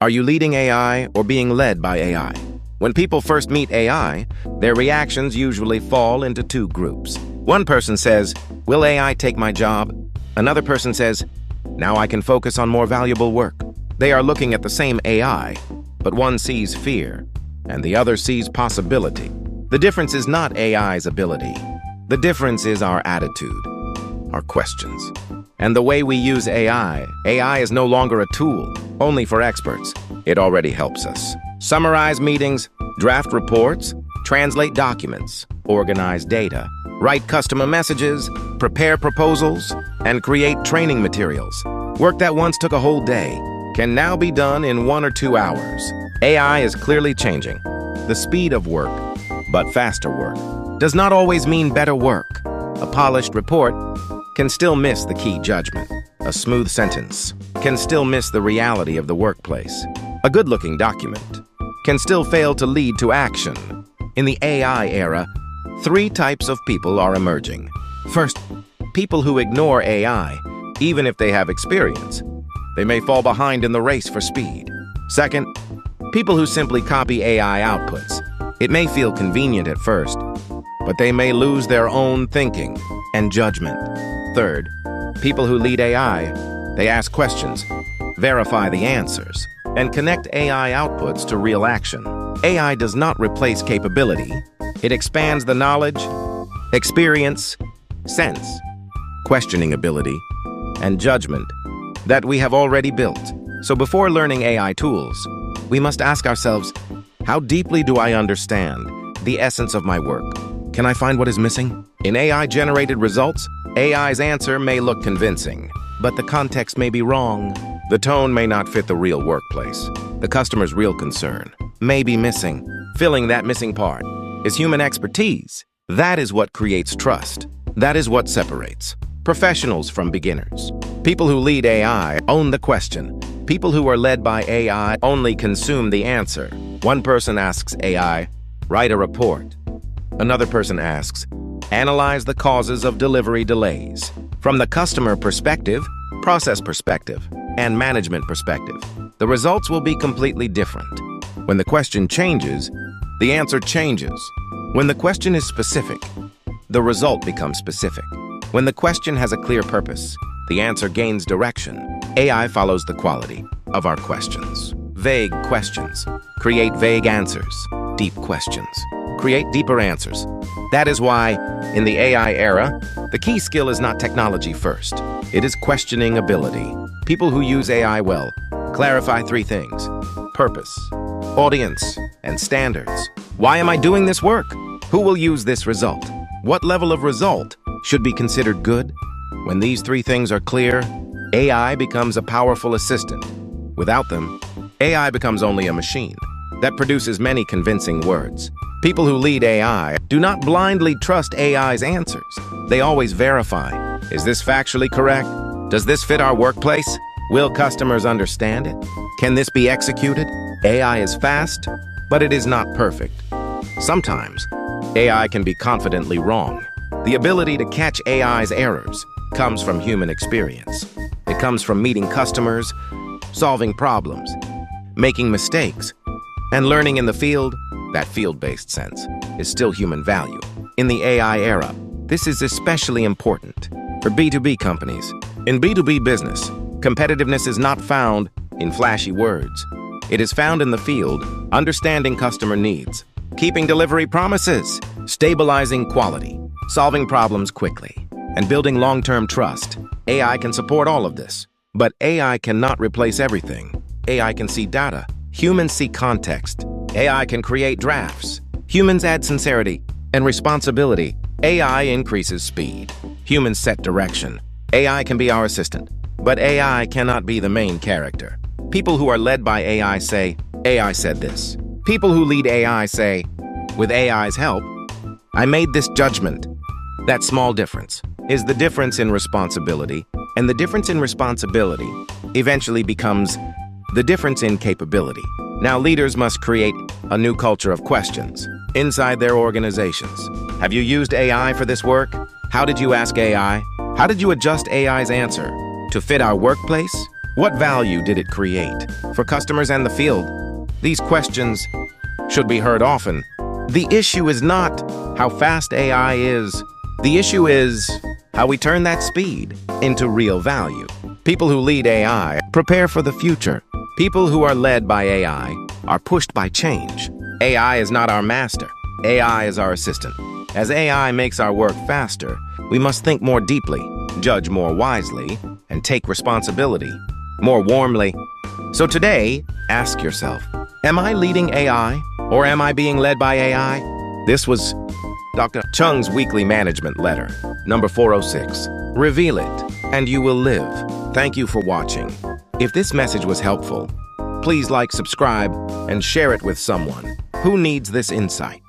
Are you leading AI or being led by AI? When people first meet AI, their reactions usually fall into two groups. One person says, "Will AI take my job?" Another person says, "Now I can focus on more valuable work." They are looking at the same AI, but one sees fear, and the other sees possibility. The difference is not AI's ability. The difference is our attitude, our questions, and the way we use AI. AI is no longer a tool, only for experts. It already helps us summarize meetings, draft reports, translate documents, organize data, write customer messages, prepare proposals, and create training materials. Work that once took a whole day can now be done in 1 or 2 hours. AI is clearly changing the speed of work, but faster work does not always mean better work. A polished report can still miss the key judgment. A smooth sentence can still miss the reality of the workplace. A good-looking document can still fail to lead to action. In the AI era, 3 types of people are emerging. First, people who ignore AI, even if they have experience. They may fall behind in the race for speed. Second, people who simply copy AI outputs. It may feel convenient at first, but they may lose their own thinking and judgment. Third, people who lead AI. They ask questions, verify the answers, and connect AI outputs to real action. AI does not replace capability. It expands the knowledge, experience, sense, questioning ability, and judgment that we have already built. So before learning AI tools, we must ask ourselves, how deeply do I understand the essence of my work? Can I find what is missing? In AI-generated results, AI's answer may look convincing, but the context may be wrong. The tone may not fit the real workplace. The customer's real concern may be missing. Filling that missing part is human expertise. That is what creates trust. That is what separates professionals from beginners. People who lead AI own the question. People who are led by AI only consume the answer. One person asks AI, "Write a report." Another person asks, "Analyze the causes of delivery delays." From the customer perspective, process perspective, and management perspective, the results will be completely different. When the question changes, the answer changes. When the question is specific, the result becomes specific. When the question has a clear purpose, the answer gains direction. AI follows the quality of our questions. Vague questions create vague answers. Deep questions create deeper answers. That is why, in the AI era, the key skill is not technology first. It is questioning ability. People who use AI well clarify 3 things: purpose, audience, and standards. Why am I doing this work? Who will use this result? What level of result should be considered good? When these 3 things are clear, AI becomes a powerful assistant. Without them, AI becomes only a machine that produces many convincing words. People who lead AI do not blindly trust AI's answers. They always verify. Is this factually correct? Does this fit our workplace? Will customers understand it? Can this be executed? AI is fast, but it is not perfect. Sometimes, AI can be confidently wrong. The ability to catch AI's errors comes from human experience. It comes from meeting customers, solving problems, making mistakes, and learning in the field. That field-based sense is still human value. In the AI era, this is especially important for B2B companies. In B2B business, competitiveness is not found in flashy words. It is found in the field, understanding customer needs, keeping delivery promises, stabilizing quality, solving problems quickly, and building long-term trust. AI can support all of this, but AI cannot replace everything. AI can see data. Humans see context. AI can create drafts. Humans add sincerity and responsibility. AI increases speed. Humans set direction. AI can be our assistant, but AI cannot be the main character. People who are led by AI say, "AI said this." People who lead AI say, "With AI's help, I made this judgment." That small difference is the difference in responsibility, and the difference in responsibility eventually becomes the difference in capability. Now leaders must create a new culture of questions inside their organizations. Have you used AI for this work? How did you ask AI? How did you adjust AI's answer to fit our workplace? What value did it create for customers and the field? These questions should be heard often. The issue is not how fast AI is. The issue is how we turn that speed into real value. People who lead AI prepare for the future. People who are led by AI are pushed by change. AI is not our master. AI is our assistant. As AI makes our work faster, we must think more deeply, judge more wisely, and take responsibility more warmly. So today, ask yourself, am I leading AI or am I being led by AI? This was Dr. Chung's weekly management letter, number 406. Reveal it, and you will live. Thank you for watching. If this message was helpful, please like, subscribe, and share it with someone who needs this insight.